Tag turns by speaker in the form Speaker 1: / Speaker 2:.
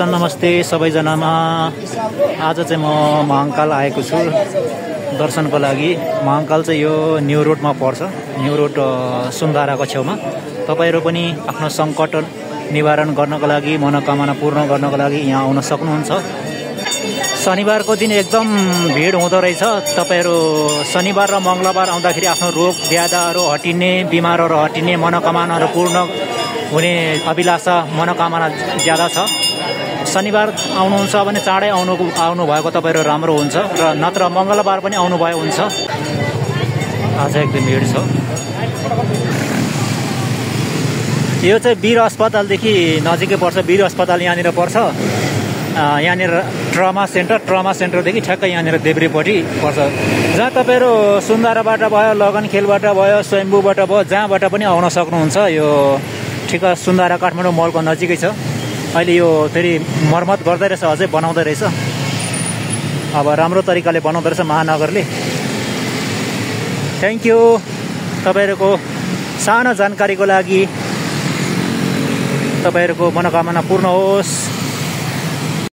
Speaker 1: दर्शन नमस्ते सबैजनामा। आज चाहिँ म महाकाल आएको छु दर्शनको लागि। महाकाल चाहिँ यो न्यू रोडमा पर्छ, न्यू रोड सुन्दाराको छेउमा। तपाईहरु पनि आफ्नो संकट निवारण गर्नको लागि, मनोकामना पूर्ण गर्नको लागि यहाँ आउन सक्नुहुन्छ। शनिबारको दिन एकदम भिड हुँदो रहेछ। तपाईहरु शनिबार र मंगलबार आउँदाखेरि आफ्नो रोग व्याधहरू हटिने, बिमारहरू हटिने, मनोकामनाहरू पूर्ण हुने अभिलाषा मनोकामना ज्यादा छ। शनिबार आउनुहुन्छ भने चाँडै आउनु भएको तपाईहरु राम्रो हुन्छ, र नत्र मंगलबार पनि आउनु भयो हुन्छ। आज एकदम भिड छ। यो चाहिँ वीर अस्पतालदेखि नजिकै पर्छ। वीर अस्पताल यहाँनिर पर्छ। यहाँनिर ट्रमा सेन्टरदेखि ठ्याक्कै यहाँनिर देब्रेपट्टि पर्छ। जहाँ तपाईहरु सुन्दाराबाट भयो, लगनखेलबाट भयो, स्वयम्भूबाट भयो, जहाँबाट पनि आउन सक्नुहुन्छ। यो ठिक सुन्दारा काठमाडौँ मलको नजिकै छ। अहिले यो फेरि मर्मत गर्दै रहेछ, अझै बनाउँदै रहेछ। अब राम्रो तरिकाले बनाउँदै रहेछ महानगरले। थ्याङ्क यू तपाईहरुको सानो जानकारीको लागि। तपाईहरुको मनोकामना पूर्ण होस्।